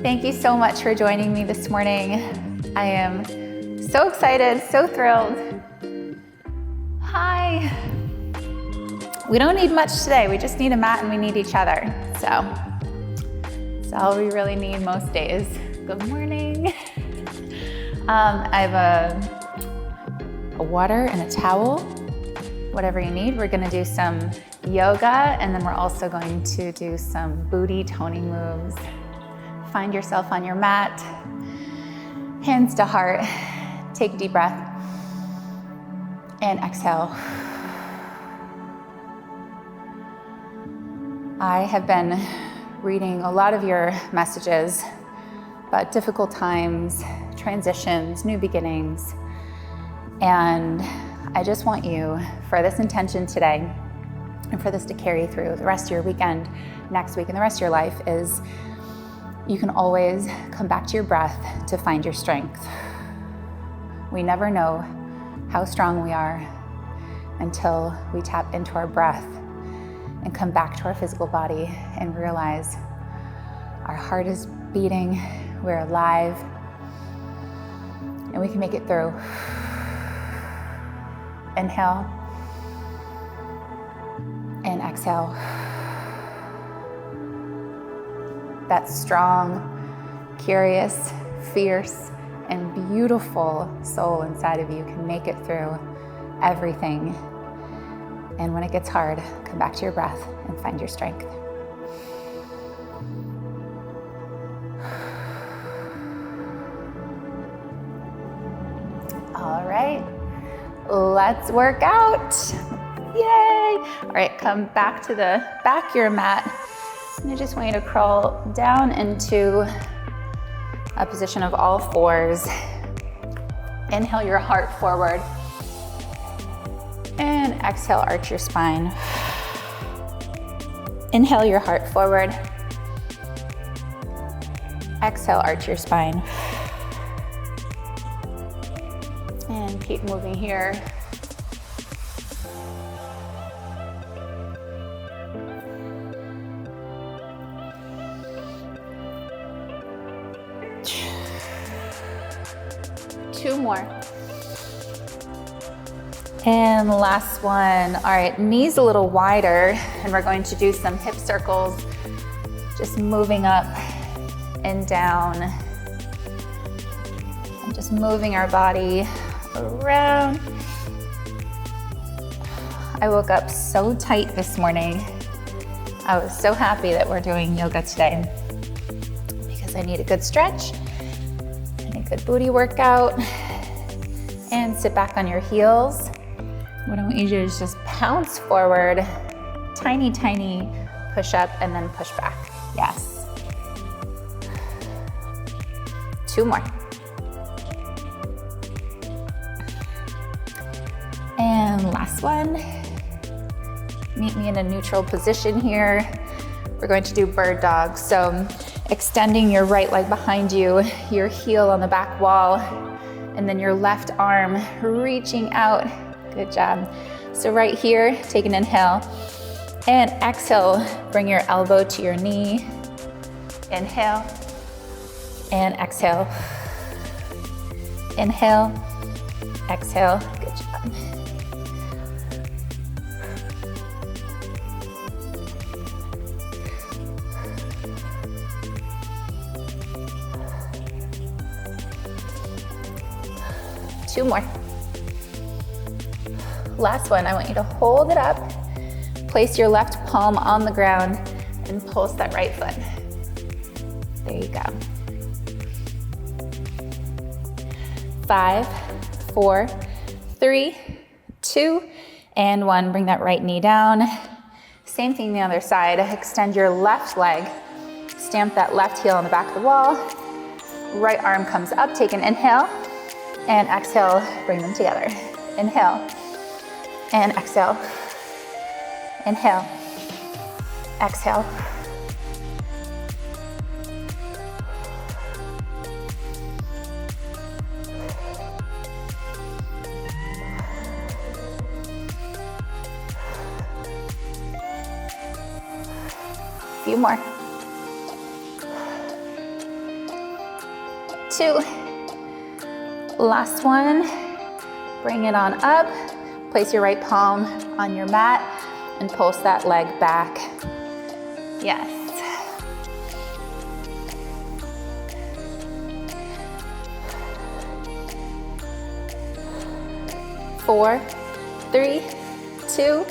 Thank you so much for joining me this morning. I am so excited, so thrilled. Hi. We don't need much today. We just need a mat and we need each other. So that's all we really need most days. Good morning. I have a water and a towel, whatever you need. We're gonna do some yoga, and then we're also going to do some booty toning moves. Find yourself on your mat, hands to heart. Take a deep breath and exhale. I have been reading a lot of your messages about difficult times, transitions, new beginnings, and I just want you, for this intention today, and for this to carry through the rest of your weekend, next week, and the rest of your life, is you can always come back to your breath to find your strength. We never know how strong we are until we tap into our breath and come back to our physical body and realize our heart is beating, we're alive, and we can make it through. Inhale and exhale. That strong, curious, fierce, and beautiful soul inside of you can make it through everything. And when it gets hard, come back to your breath and find your strength. All right, let's work out. Yay! All right, come back to the back of your mat. And I just want you to crawl down into a position of all fours. Inhale your heart forward. And exhale, arch your spine. Inhale your heart forward. Exhale, arch your spine. And keep moving here. Two more. And last one. All right, knees a little wider, and we're going to do some hip circles, just moving up and down, and just moving our body around. I woke up so tight this morning. I was so happy that we're doing yoga today because I need a good stretch, good booty workout, and sit back on your heels. What I want you to do is just pounce forward, tiny, tiny push up, and then push back. Yes. Two more. And last one. Meet me in a neutral position here. We're going to do bird dog. So extending your right leg behind you, your heel on the back wall, and then your left arm reaching out. Good job. So right here, take an inhale, and exhale, bring your elbow to your knee. Inhale, and exhale. Inhale, exhale. Good job. Two more. Last one, I want you to hold it up, place your left palm on the ground, and pulse that right foot. There you go. 5, 4, 3, 2, and 1. Bring that right knee down. Same thing the other side. Extend your left leg. Stamp that left heel on the back of the wall. Right arm comes up. Take an inhale. And exhale, bring them together. Inhale. And exhale. Inhale. Exhale. Few more. 2. Last one. Bring it on up. Place your right palm on your mat and pulse that leg back. Yes. 4, 3, 2,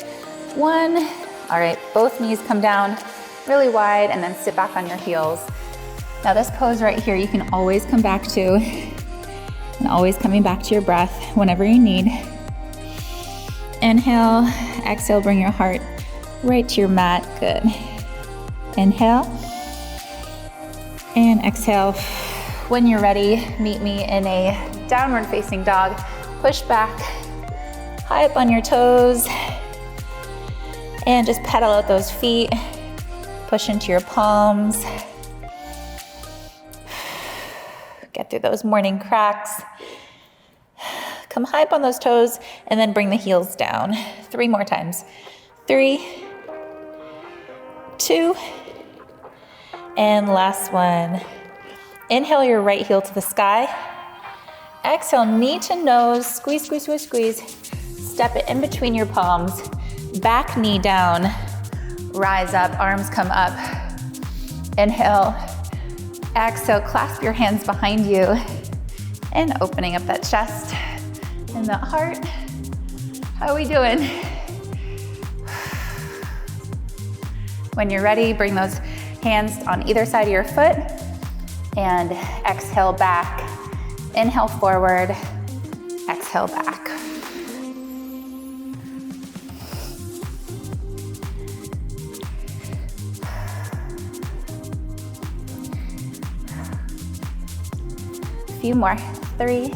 1. All right, both knees come down really wide and then sit back on your heels. Now this pose right here, you can always come back to, and always coming back to your breath whenever you need. Inhale, exhale, bring your heart right to your mat, good. Inhale, and exhale. When you're ready, meet me in a downward facing dog. Push back, high up on your toes, and just pedal out those feet. Push into your palms. Get through those morning cracks. Come high up on those toes, and then bring the heels down. 3 more times. 3, 2, and last one. Inhale your right heel to the sky. Exhale, knee to nose, squeeze, squeeze, squeeze, squeeze. Step it in between your palms. Back knee down. Rise up, arms come up. Inhale. Exhale, clasp your hands behind you and opening up that chest and that heart. How are we doing? When you're ready, bring those hands on either side of your foot and exhale back. Inhale forward, exhale back. Few more. 3,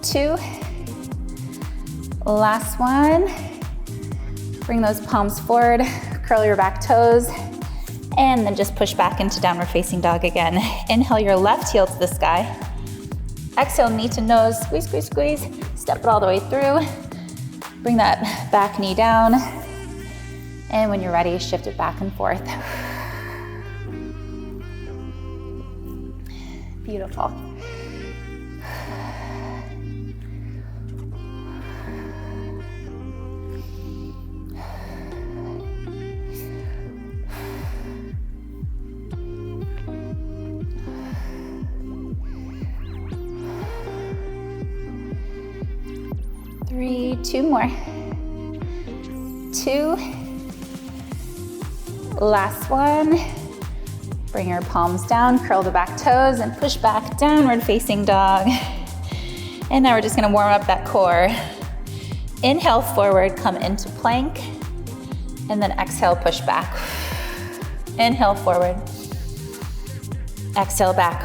2. Last one. Bring those palms forward, curl your back toes, and then just push back into downward facing dog again. Inhale your left heel to the sky. Exhale, knee to nose, squeeze, squeeze, squeeze. Step it all the way through. Bring that back knee down. And when you're ready, shift it back and forth. Beautiful. Three, 2 more. 2. Last one. Bring your palms down, curl the back toes, and push back, downward facing dog. And now we're just gonna warm up that core. Inhale forward, come into plank, and then exhale, push back. Inhale forward, exhale back.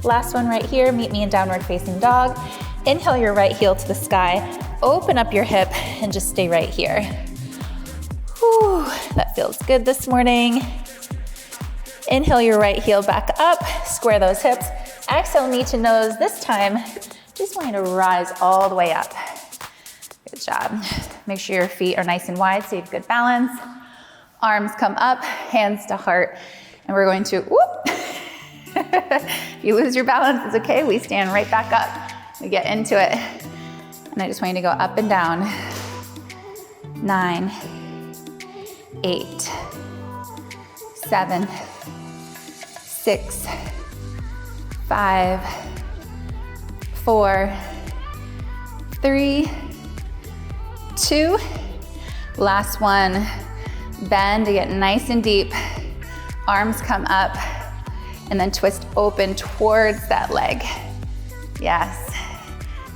Last one right here, meet me in downward facing dog. Inhale your right heel to the sky, open up your hip, and just stay right here. Whew, that feels good this morning. Inhale your right heel back up, square those hips. Exhale, knee to nose. This time, just want you to rise all the way up. Good job. Make sure your feet are nice and wide so you have good balance. Arms come up, hands to heart, and we're going to, whoop. If you lose your balance, it's okay. We stand right back up. We get into it. And I just want you to go up and down. 9, 8, 7, 6, 5, 4, 3, 2. Last one. Bend to get nice and deep. Arms come up. And then twist open towards that leg. Yes.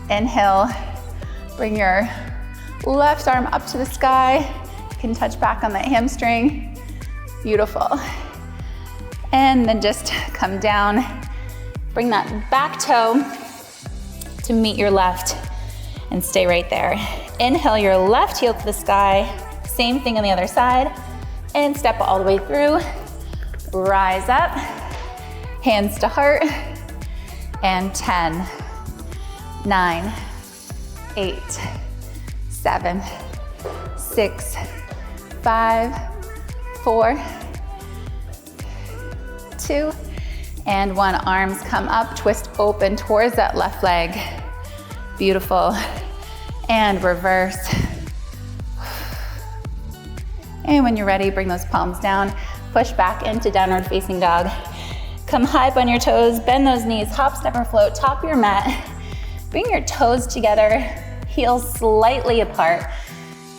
Inhale, bring your left arm up to the sky. You can touch back on that hamstring. Beautiful. And then just come down. Bring that back toe to meet your left and stay right there. Inhale your left heel to the sky. Same thing on the other side. And step all the way through. Rise up, hands to heart, and 10, 9, 8, 7, 6, 5, 4, 2, and 1. Arms come up, twist open towards that left leg. Beautiful. And reverse. And when you're ready, bring those palms down, push back into downward facing dog. Come high up on your toes, bend those knees, hop, step, or float, top of your mat. Bring your toes together, heels slightly apart,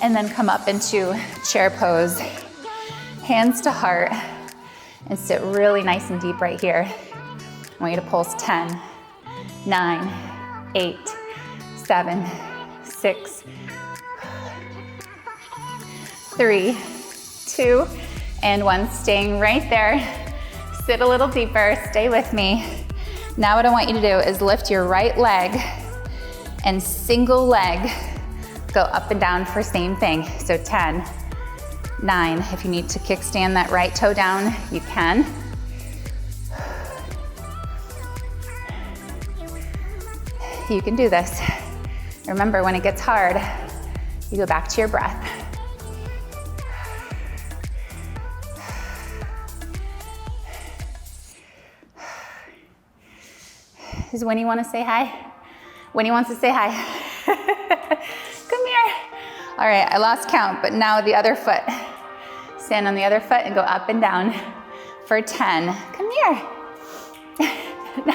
and then come up into chair pose. Hands to heart, and sit really nice and deep right here. I want you to pulse 10, 9, 8, 7, 6, 3, 2, and 1. Staying right there. Sit a little deeper, stay with me. Now what I want you to do is lift your right leg and single leg go up and down for same thing. So 10, 9. If you need to kickstand that right toe down, you can. You can do this. Remember, when it gets hard, you go back to your breath. Does Winnie want to say hi? Winnie wants to say hi. Come here. All right, I lost count, but now the other foot. Stand on the other foot and go up and down for 10. Come here. 9.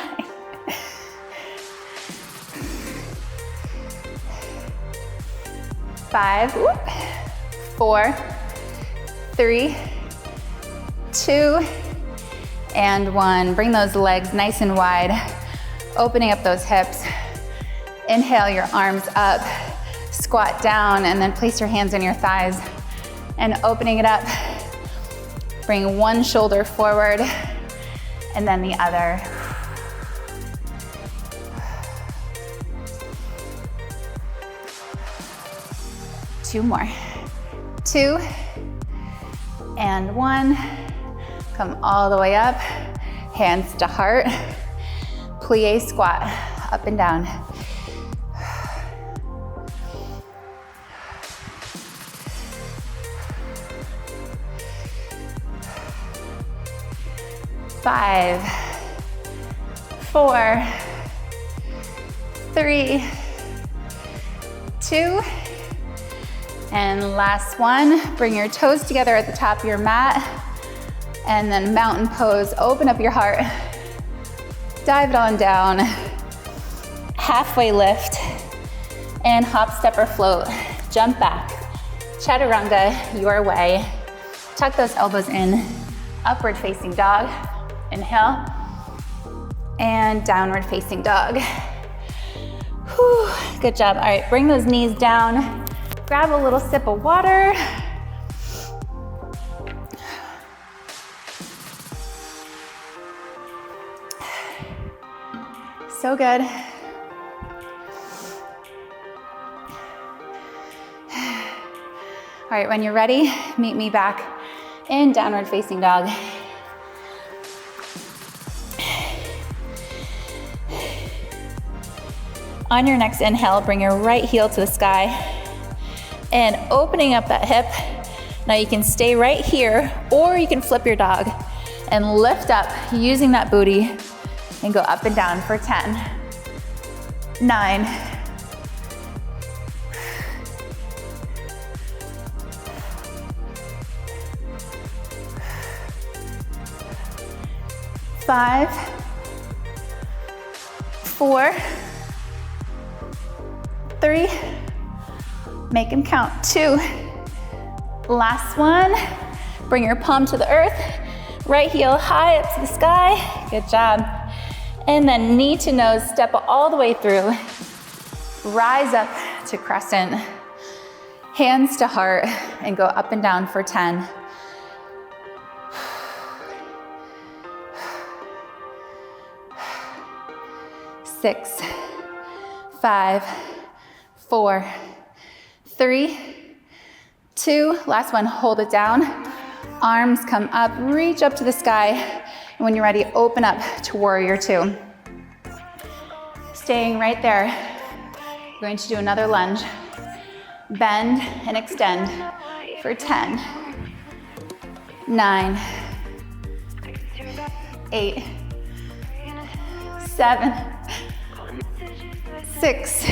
5, 4, 3, 2, and 1. Bring those legs nice and wide. Opening up those hips. Inhale your arms up, squat down, and then place your hands on your thighs. And opening it up, bring one shoulder forward, and then the other. Two more. 2, and 1. Come all the way up, hands to heart. Plie squat, up and down. Five, 4, 3, 2, and last one. Bring your toes together at the top of your mat, and then mountain pose. Open up your heart. Dive it on down, halfway lift, and hop, step, or float. Jump back, chaturanga your way. Tuck those elbows in, upward facing dog. Inhale, and downward facing dog. Whew, good job. All right, bring those knees down, grab a little sip of water. So good. All right, when you're ready, meet me back in downward facing dog. On your next inhale, bring your right heel to the sky and opening up that hip. Now you can stay right here, or you can flip your dog and lift up using that booty and go up and down for 10, 9, 5, 4, 3, make them count, 2, last one. Bring your palm to the earth, right heel high up to the sky, good job. And then knee to nose, step all the way through. Rise up to crescent. Hands to heart and go up and down for 10. Six, 5, 4, 3, 2. Last one, hold it down. Arms come up, reach up to the sky. And when you're ready, open up to warrior two. Staying right there. We're going to do another lunge. Bend and extend for 10, 9, 8, 7, 6,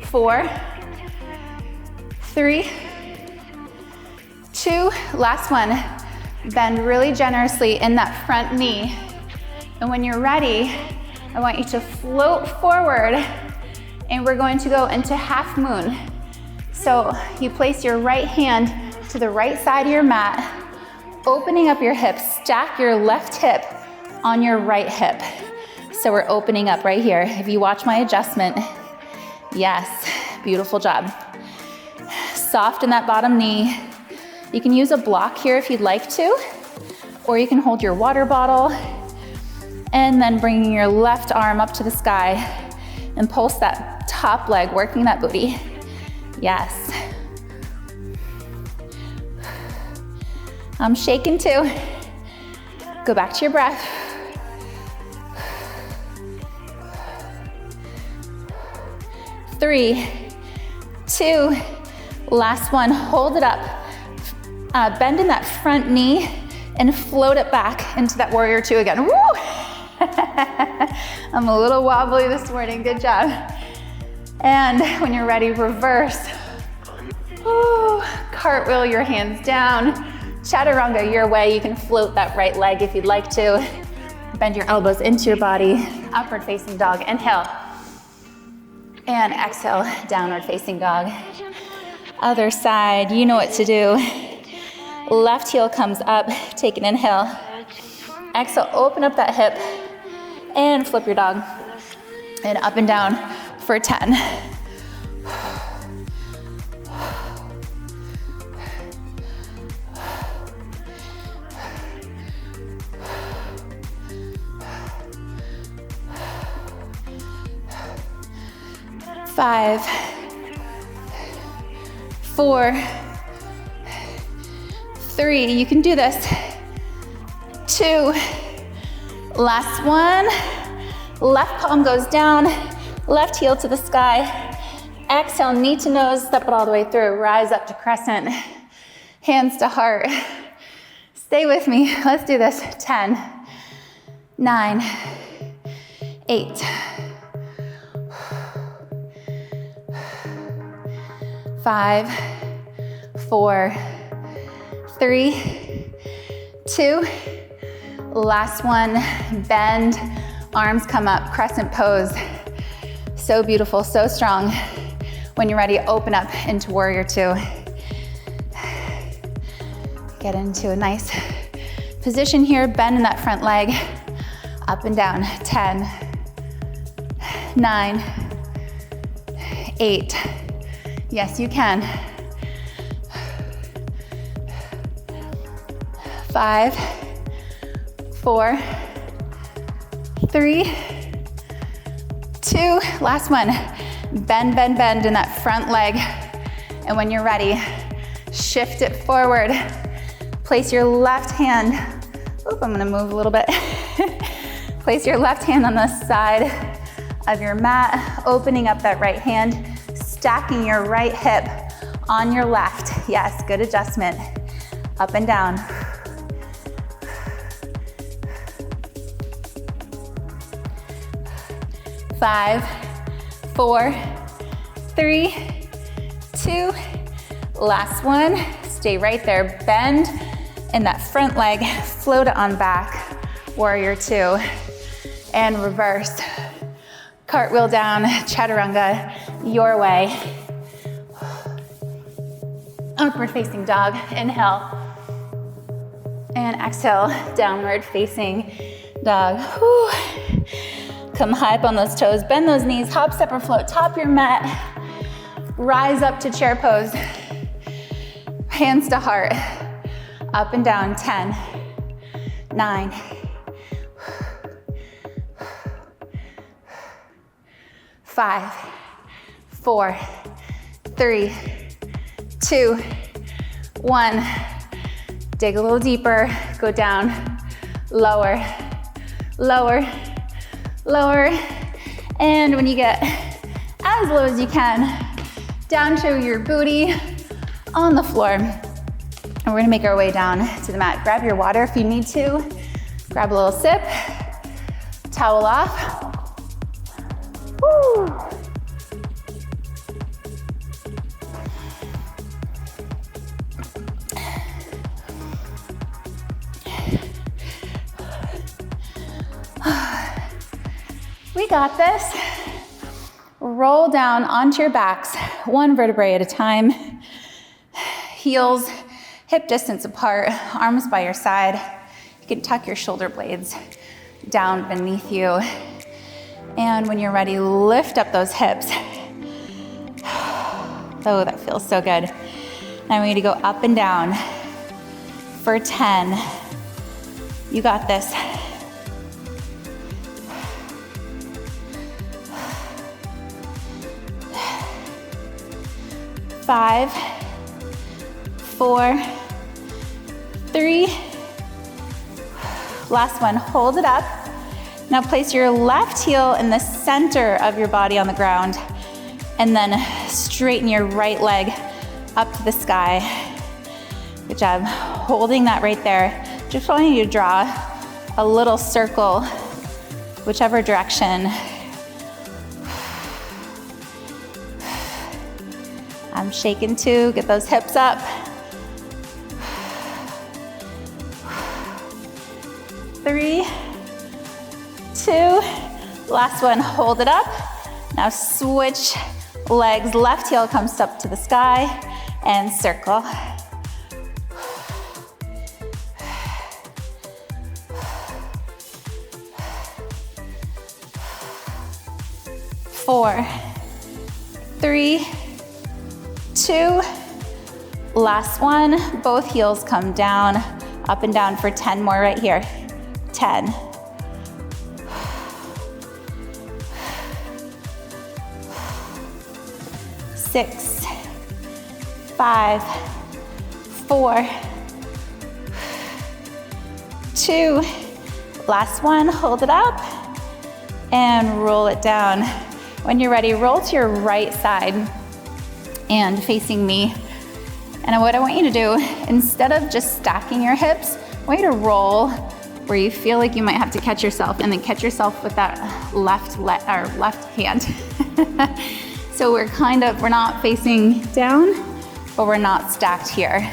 4, 3, 2, last one. Bend really generously in that front knee. And when you're ready, I want you to float forward and we're going to go into half moon. So you place your right hand to the right side of your mat, opening up your hips, stack your left hip on your right hip. So we're opening up right here. If you watch my adjustment, yes, beautiful job. Soft in that bottom knee. You can use a block here if you'd like to, or you can hold your water bottle and then bringing your left arm up to the sky and pulse that top leg, working that booty. Yes. I'm shaking too. Go back to your breath. Three, two, last one. Hold it up. Bend in that front knee and float it back into that warrior two again. Woo! I'm a little wobbly this morning, good job. And when you're ready, reverse. Ooh, cartwheel your hands down. Chaturanga your way. You can float that right leg if you'd like to. Bend your elbows into your body. Upward facing dog, inhale. And exhale, downward facing dog. Other side, you know what to do. Left heel comes up, take an inhale. Exhale, open up that hip and flip your dog. And up and down for 10. Five, 4, 3, you can do this. 2, last one. Left palm goes down, left heel to the sky. Exhale, knee to nose, step it all the way through. Rise up to crescent, hands to heart. Stay with me, let's do this. 10, 9, 8, 5, 4, 3, 2, last one. Bend, arms come up, crescent pose. So beautiful, so strong. When you're ready, open up into warrior two. Get into a nice position here, bend in that front leg, up and down. 10, 9, 8, yes you can. 5, 4, 3, 2, last one. Bend, bend, bend in that front leg. And when you're ready, shift it forward. Place your left hand, oop, I'm gonna move a little bit. Place your left hand on the side of your mat, opening up that right hand, stacking your right hip on your left. Yes, good adjustment. Up and down. Five, 4, 3, 2, last one. Stay right there. Bend in that front leg, float it on back. Warrior two, and reverse. Cartwheel down, chaturanga, your way. Upward facing dog, inhale. And exhale, downward facing dog. Whew. Come high up on those toes, bend those knees, hop, step, or float, top your mat. Rise up to chair pose. Hands to heart. Up and down, 10, 9, 5, 4, 3, 2, 1. Dig a little deeper, go down, lower, lower, lower. And when you get as low as you can, down to your booty on the floor. And we're gonna make our way down to the mat. Grab your water if you need to. Grab a little sip, towel off. Woo. We got this. Roll down onto your backs, one vertebrae at a time. Heels hip distance apart, arms by your side. You can tuck your shoulder blades down beneath you. And when you're ready, lift up those hips. Oh, that feels so good. Now we need to go up and down for 10. You got this. 5, 4, 3. Last one, hold it up. Now place your left heel in the center of your body on the ground and then straighten your right leg up to the sky. Good job, holding that right there. Just want you to draw a little circle, whichever direction. I'm shaking too, get those hips up. 3, 2, last one, hold it up. Now switch legs, left heel comes up to the sky and circle. Four, 3, 2, last one, both heels come down, up and down for 10 more right here. 10. 6, 5, 4, 2, last one, hold it up and roll it down. When you're ready, roll to your right side and facing me. And what I want you to do, instead of just stacking your hips, I want you to roll where you feel like you might have to catch yourself, and then catch yourself with that left hand. So we're not facing down, but we're not stacked here.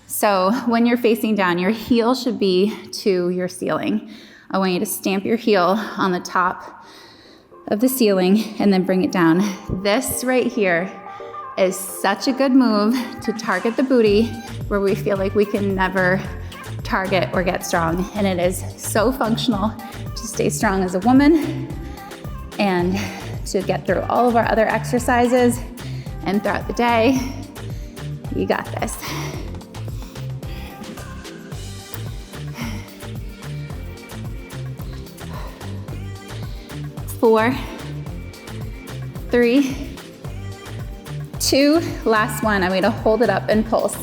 So when you're facing down, your heel should be to your ceiling. I want you to stamp your heel on the top of the ceiling and then bring it down. This right here is such a good move to target the booty where we feel like we can never target or get strong. And it is so functional to stay strong as a woman and to get through all of our other exercises and throughout the day. You got this. Four, 3, 2, last one. I'm going to hold it up and pulse.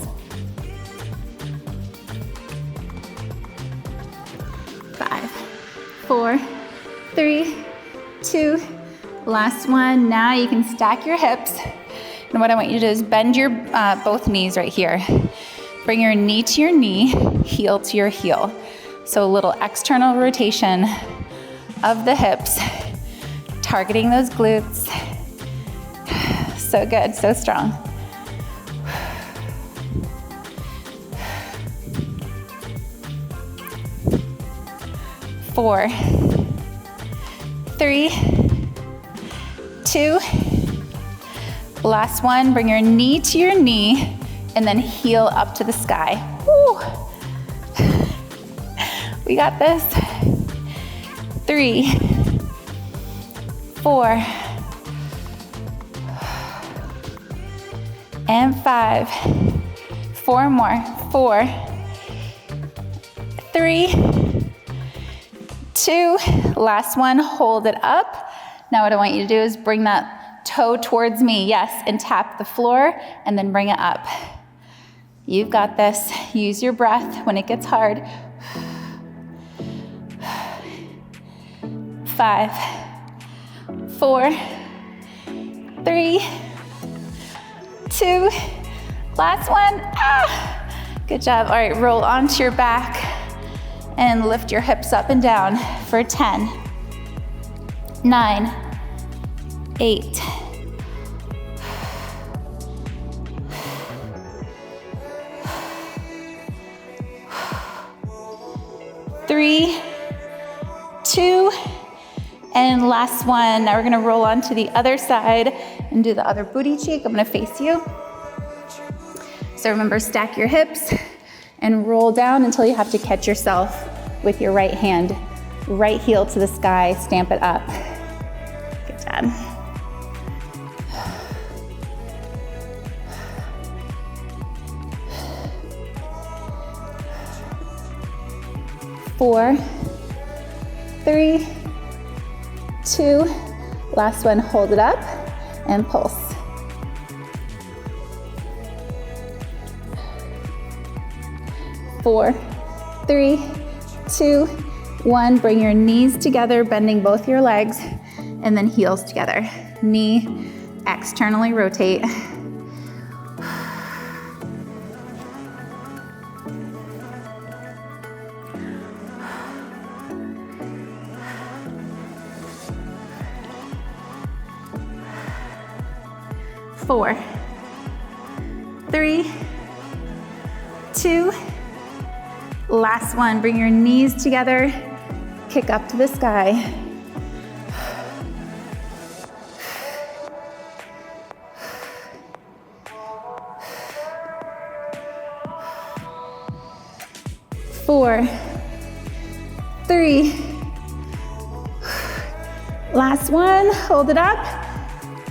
5, 4, 3, 2, last one. Now you can stack your hips. And what I want you to do is bend your both knees right here. Bring your knee to your knee, heel to your heel. So a little external rotation of the hips, targeting those glutes. So good, so strong. 4, 3, 2, last one. Bring your knee to your knee and then heel up to the sky. Woo. We got this. 3, 4, and 5. 4 more. 4, 3, 2, last one, hold it up. Now what I want you to do is bring that toe towards me, yes, and tap the floor, and then bring it up. You've got this. Use your breath when it gets hard. 5, 4, 3, 2, last one. Good job. All right, roll onto your back and lift your hips up and down for 10, 9, 8, 3, 2, and last one. Now we're gonna roll onto the other side and do the other booty cheek. I'm gonna face you. So remember, stack your hips and roll down until you have to catch yourself with your right hand. Right heel to the sky, stamp it up. Good job. 4, 3, 2, last one, hold it up and pulse. 4, 3, 2, 1, bring your knees together, bending both your legs, and then heels together. Knee externally rotate. 4, 3, 2, last one. Bring your knees together, kick up to the sky. 4, 3, last one, hold it up.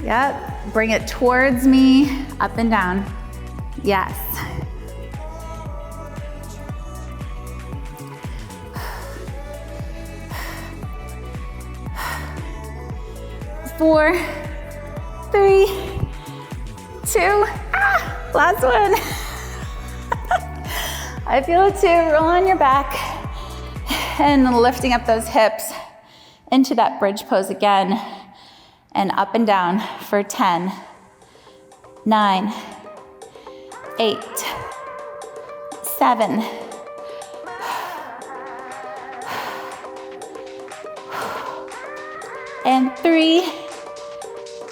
Yep. Bring it towards me, up and down. Yes. 4, 3, 2, last one. I feel it too. Roll on your back and lifting up those hips into that bridge pose again. And up and down for 10, 9, 8, 7, 3,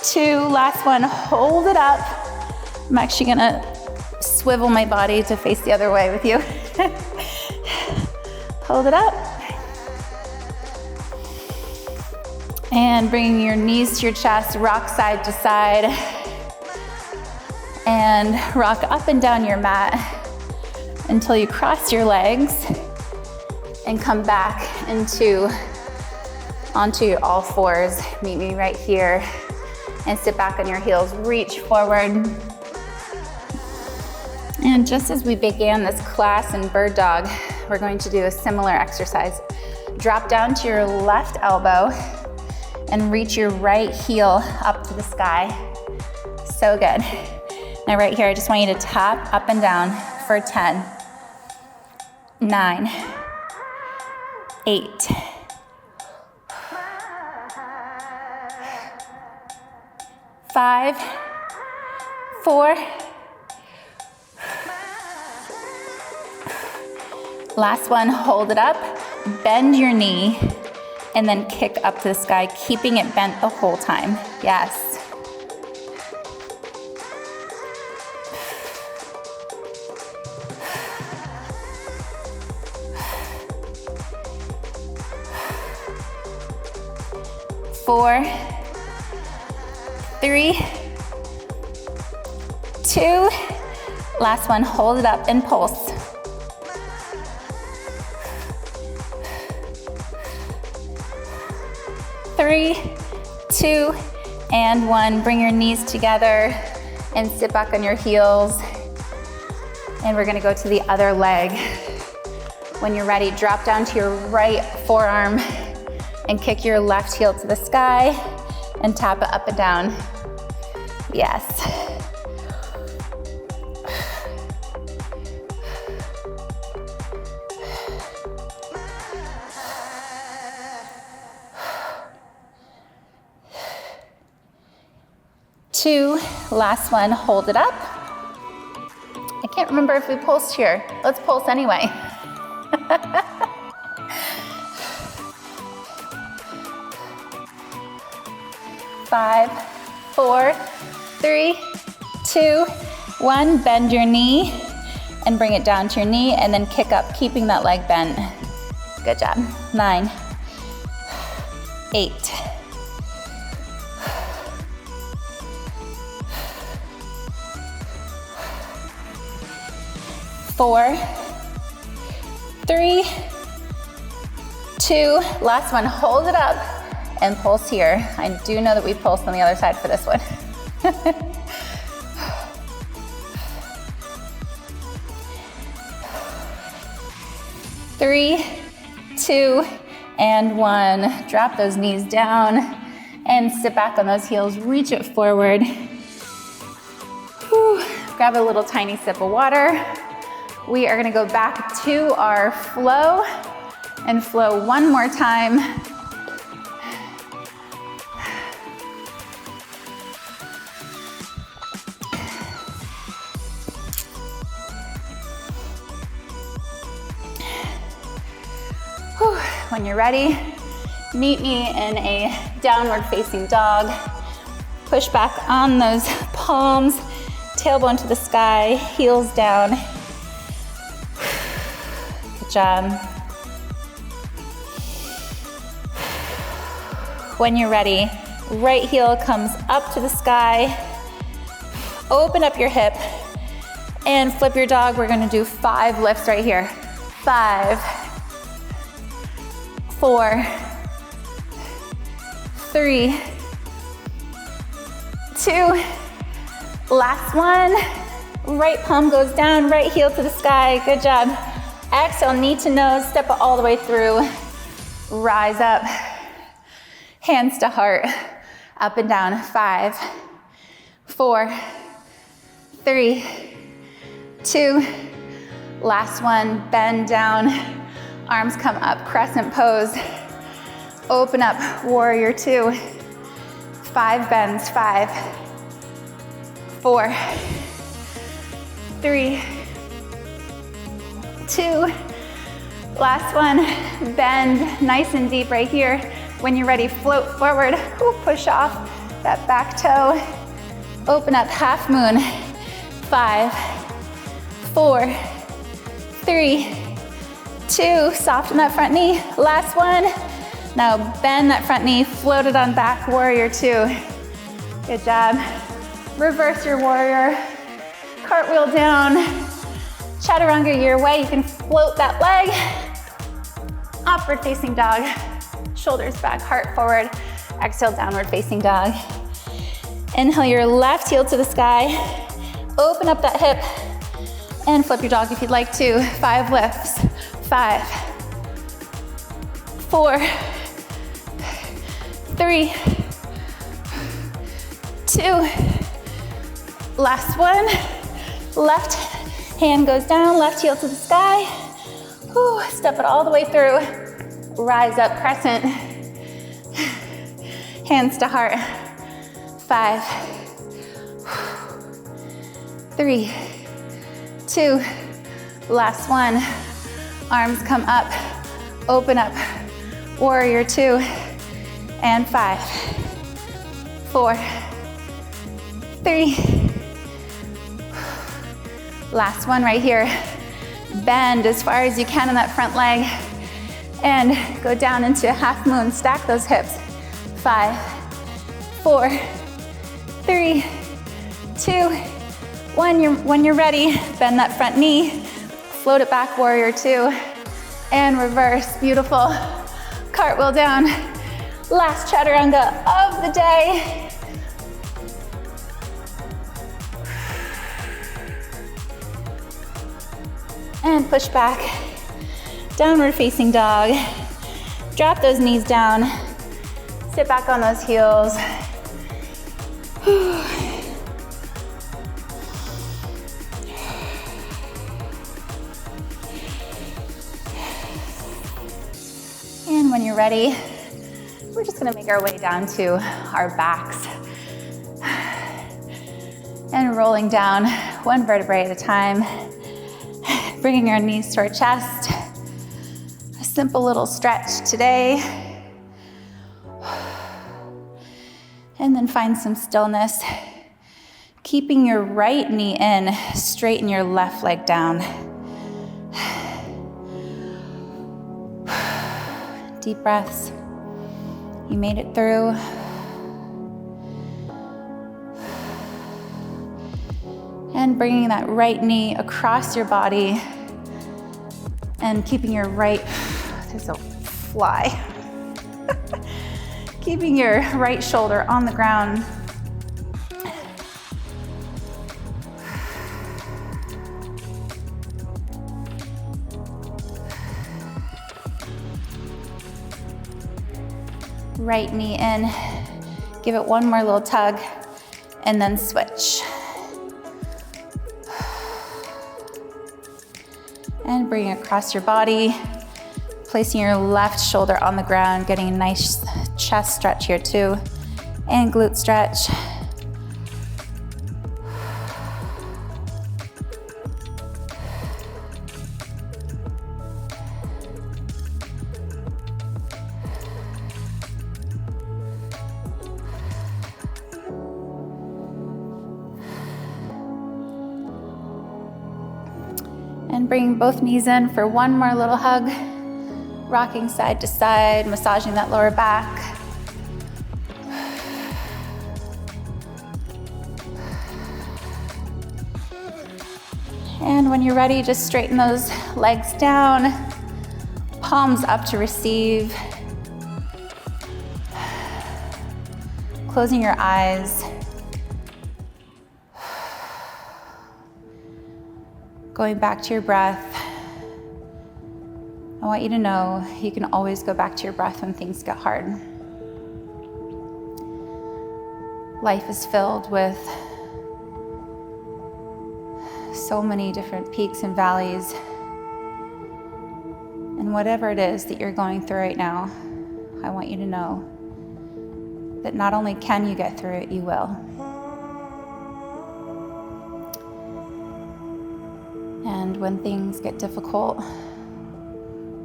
2, last one, hold it up. I'm actually gonna swivel my body to face the other way with you. Hold it up. And bringing your knees to your chest, rock side to side. And rock up and down your mat until you cross your legs and come back onto all fours. Meet me right here and sit back on your heels, reach forward. And just as we began this class in Bird Dog, we're going to do a similar exercise. Drop down to your left elbow and reach your right heel up to the sky. So good. Now right here, I just want you to tap up and down for 10, 9, 8, 5, 4, last one, hold it up, bend your knee, and then kick up to the sky, keeping it bent the whole time. Yes. Four, 3, 2, last one, hold it up and pulse. 3, 2, and 1. Bring your knees together and sit back on your heels. And we're gonna go to the other leg. When you're ready, drop down to your right forearm and kick your left heel to the sky and tap it up and down. Yes. Two, last one, hold it up. I can't remember if we pulsed here. Let's pulse anyway. 5, 4, 3, 2, 1. Bend your knee and bring it down to your knee and then kick up, keeping that leg bent. Good job. 9, 8, 4, 3, 2, last one, hold it up and pulse here. I do know that we pulsed on the other side for this one. 3, 2, and 1. Drop those knees down and sit back on those heels, reach it forward. Whew. Grab a little tiny sip of water. We are gonna go back to our flow and flow one more time. Whew. When you're ready, meet me in a downward facing dog. Push back on those palms, tailbone to the sky, heels down. Good job. When you're ready, right heel comes up to the sky. Open up your hip and flip your dog. We're gonna do 5 lifts right here. 5, 4, 3, 2, last one. Right palm goes down, right heel to the sky. Good job. Exhale, knee to nose, step it all the way through. Rise up, hands to heart, up and down. 5, 4, 3, 2, last one. Bend down, arms come up, crescent pose. Open up, warrior 2. 5 bends, 5, 4, 3, 2, last one. Bend nice and deep right here. When you're ready, float forward, push off that back toe. Open up, half moon. 5, 4, 3, 2, soften that front knee. Last one. Now bend that front knee, float it on back, warrior 2. Good job. Reverse your warrior. Cartwheel down. Chaturanga your way. You can float that leg. Upward facing dog. Shoulders back, heart forward. Exhale, downward facing dog. Inhale your left heel to the sky. Open up that hip and flip your dog if you'd like to. 5 lifts. 5, 4, 3, 2, last one. Left hand goes down, left heel to the sky. Step it all the way through. Rise up, crescent. Hands to heart. 5, 3, 2, last one. Arms come up, open up, warrior 2, and 5, 4, 3, last one right here. Bend as far as you can on that front leg and go down into a half moon. Stack those hips. 5, 4, 3, 2, 1. When you're ready, bend that front knee. Float it back, warrior 2, and reverse. Beautiful. Cartwheel down. Last chaturanga of the day. And push back. Downward facing dog. Drop those knees down. Sit back on those heels. when you're ready, we're just gonna make our way down to our backs. And rolling down one vertebrae at a time, bringing our knees to our chest. A simple little stretch today. And then find some stillness. Keeping your right knee in, straighten your left leg down. Deep breaths. You made it through. And bringing that right knee across your body and keeping your right, there's a fly. Keeping your right shoulder on the ground. Right knee in, give it one more little tug, and then switch. And bring it across your body, placing your left shoulder on the ground, getting a nice chest stretch here too, and glute stretch. And bring both knees in for one more little hug. Rocking side to side, massaging that lower back. And when you're ready, just straighten those legs down, palms up to receive. Closing your eyes. Going back to your breath. I want you to know you can always go back to your breath when things get hard. Life is filled with so many different peaks and valleys. And whatever it is that you're going through right now, I want you to know that not only can you get through it, you will. And when things get difficult,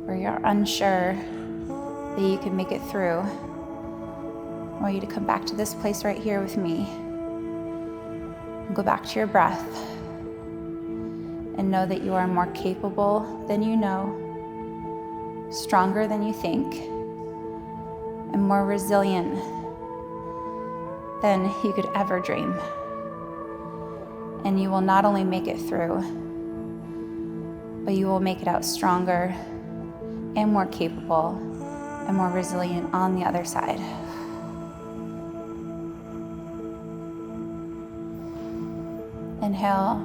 or you're unsure that you can make it through, I want you to come back to this place right here with me and go back to your breath and know that you are more capable than you know, stronger than you think, and more resilient than you could ever dream. And you will not only make it through, but you will make it out stronger and more capable and more resilient on the other side. Inhale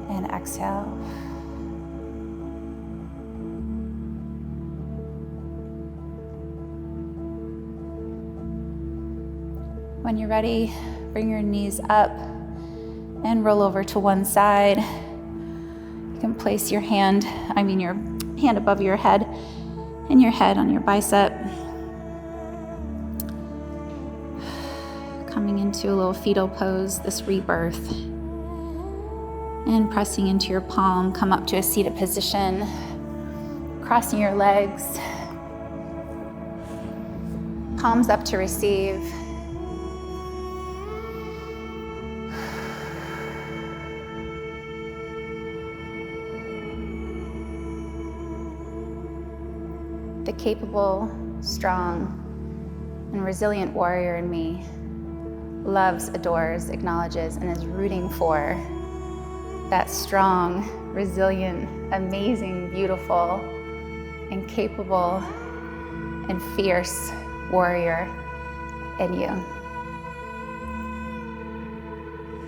and exhale. When you're ready, bring your knees up and roll over to one side. You can place your hand above your head and your head on your bicep. Coming into a little fetal pose, this rebirth. And pressing into your palm, come up to a seated position. Crossing your legs. Palms up to receive. The capable, strong, and resilient warrior in me loves, adores, acknowledges, and is rooting for that strong, resilient, amazing, beautiful, and capable, and fierce warrior in you.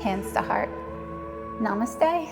Hands to heart. Namaste.